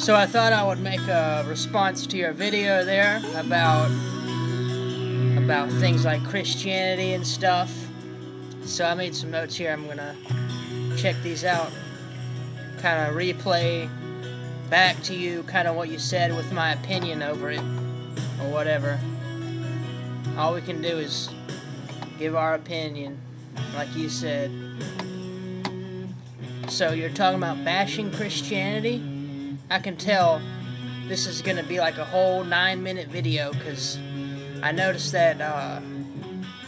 So I thought I would make a response to your video there about things like Christianity and stuff. So I made some notes here. I'm gonna check these out, kind of replay back to you kind of what you said with my opinion over it or whatever. All we can do is give our opinion like you said. So you're talking about bashing Christianity? I can tell this is going to be like a whole 9-minute video, because I noticed that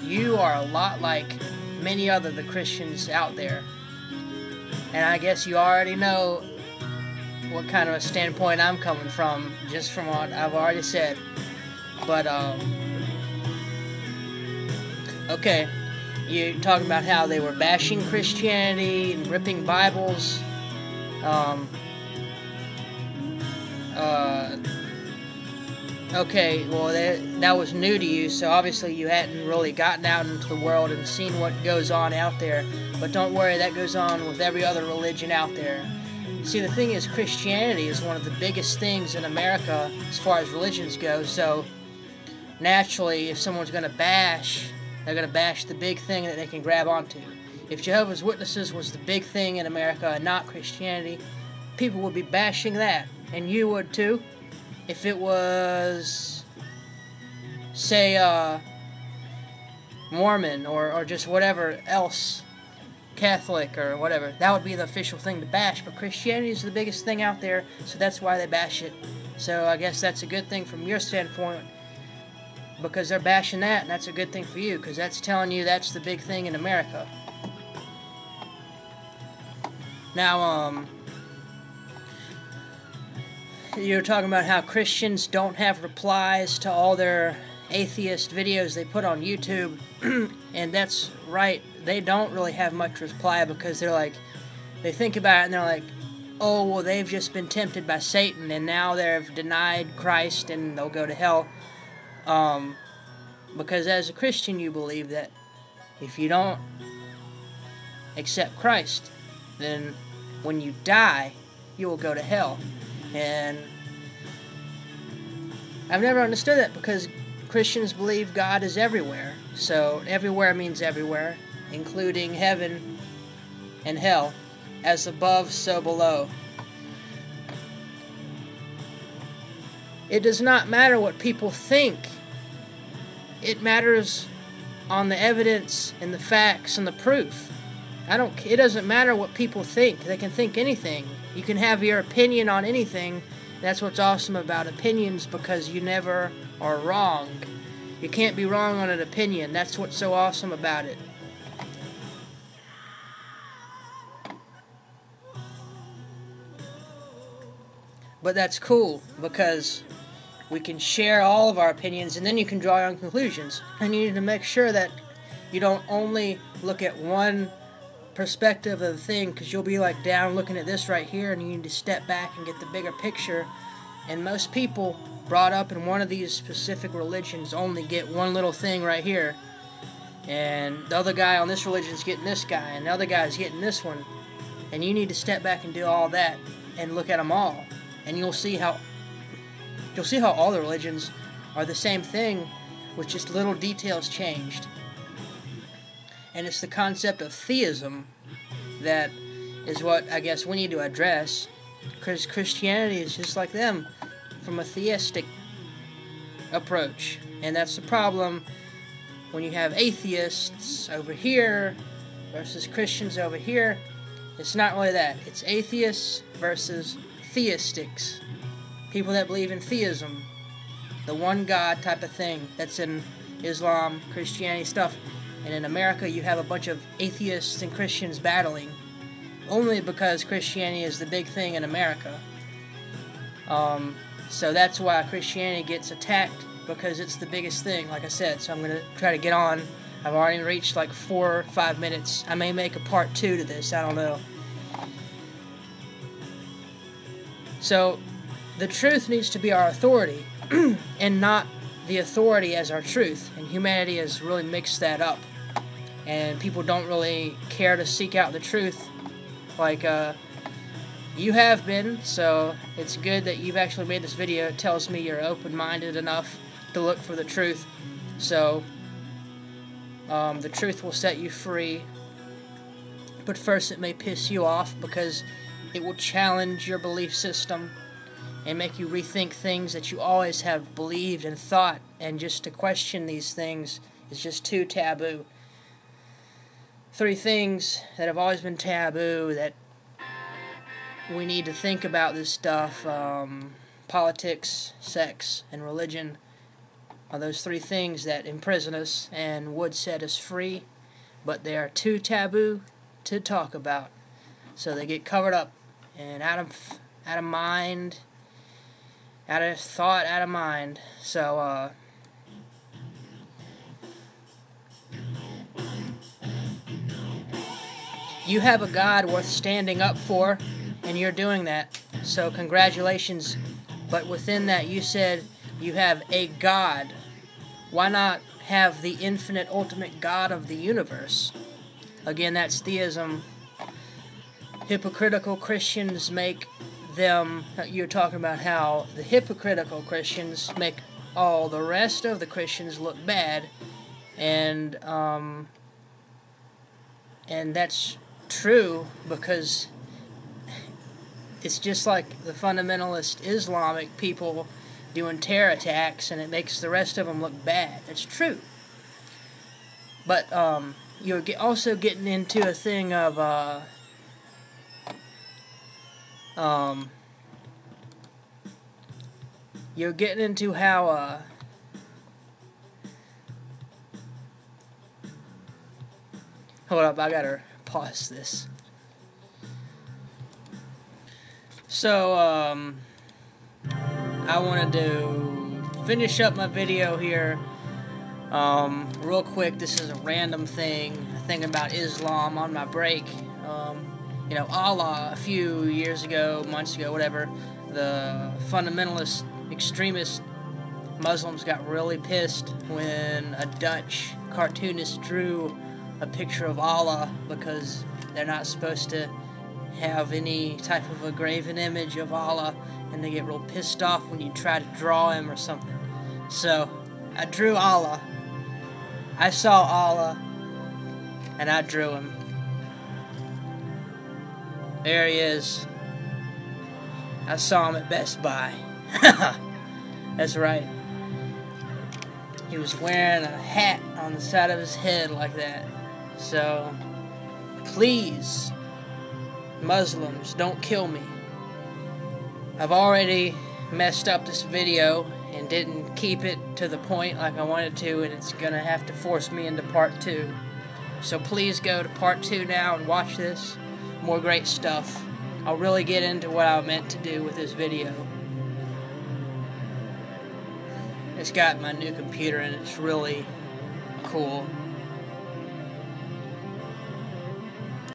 you are a lot like many other the Christians out there. And I guess you already know what kind of a standpoint I'm coming from, just from what I've already said. But, okay, you're talking about how they were bashing Christianity and ripping Bibles. Okay, well, that was new to you, so obviously you hadn't really gotten out into the world and seen what goes on out there. But don't worry, that goes on with every other religion out there. See, the thing is, Christianity is one of the biggest things in America as far as religions go, so naturally, if someone's going to bash, they're going to bash the big thing that they can grab onto. If Jehovah's Witnesses was the big thing in America and not Christianity, people would be bashing that. And you would too. If it was, say, Mormon or just whatever else, Catholic or whatever, that would be the official thing to bash. But Christianity is the biggest thing out there, so that's why they bash it. So I guess that's a good thing from your standpoint, because they're bashing that, and that's a good thing for you, because that's telling you that's the big thing in America. Now, you're talking about how Christians don't have replies to all their atheist videos they put on YouTube, and that's right, they don't really have much reply, because they're like, they think about it and they're like, oh, well, they've just been tempted by Satan, and now they've denied Christ and they'll go to hell. Because as a Christian, you believe that if you don't accept Christ, then when you die, you will go to hell. And I've never understood that, because Christians believe God is everywhere. So everywhere means everywhere, including heaven and hell. As above, so below. It does not matter what people think. It matters on the evidence and the facts and the proof. It doesn't matter what people think. They can think anything. You can have your opinion on anything. That's what's awesome about opinions, because you never are wrong. You can't be wrong on an opinion. That's what's so awesome about it. But that's cool, because we can share all of our opinions, and then you can draw your own conclusions. And you need to make sure that you don't only look at one perspective of the thing, because you'll be like down looking at this right here, and you need to step back and get the bigger picture. And most people brought up in one of these specific religions only get one little thing right here, and the other guy on this religion is getting this guy, and the other guy is getting this one. And you need to step back and do all that and look at them all, and you'll see how all the religions are the same thing, with just little details changed. And it's the concept of theism that is what I guess we need to address, because Christianity is just like them, from a theistic approach. And that's the problem when you have atheists over here versus Christians over here. It's not really that. It's atheists versus theistics. People that believe in theism, the one God type of thing that's in Islam, Christianity stuff. And in America, you have a bunch of atheists and Christians battling, only because Christianity is the big thing in America. So that's why Christianity gets attacked, because it's the biggest thing, like I said. So I'm going to try to get on. I've already reached like 4 or 5 minutes. I may make a part 2 to this, I don't know. So the truth needs to be our authority, and not the authority as our truth. And humanity has really mixed that up. And people don't really care to seek out the truth like you have been. So it's good that you've actually made this video. It tells me you're open-minded enough to look for the truth. So, the truth will set you free. But first it may piss you off because it will challenge your belief system and make you rethink things that you always have believed and thought, and just to question these things is just too taboo. 3 things that have always been taboo that we need to think about this stuff: politics, sex, and religion are those 3 things that imprison us and would set us free, but they are too taboo to talk about. So they get covered up and out of mind, out of thought, out of mind. So, you have a God worth standing up for, and you're doing that. So congratulations. But within that, you said you have a God. Why not have the infinite, ultimate God of the universe? Again, that's theism. Hypocritical Christians make them... You're talking about how the hypocritical Christians make all the rest of the Christians look bad. And that's true, because it's just like the fundamentalist Islamic people doing terror attacks, and it makes the rest of them look bad. That's true. But you're also getting into a thing of you're getting into how hold up, I gotta pause this. So I wanted to finish up my video here real quick. This is a random thing, thinking about Islam on my break. You know, Allah, a few years ago, months ago, whatever, the fundamentalist, extremist Muslims got really pissed when a Dutch cartoonist drew a picture of Allah, because they're not supposed to have any type of a graven image of Allah, and they get real pissed off when you try to draw him or something. So, I drew Allah. I saw Allah, and I drew him. There he is. I saw him at Best Buy. That's right. He was wearing a hat on the side of his head like that. So, please, Muslims, don't kill me. I've already messed up this video and didn't keep it to the point like I wanted to, and it's gonna have to force me into part 2. So please go to part 2 now and watch this. More great stuff. I'll really get into what I meant to do with this video. It's got my new computer and it's really cool.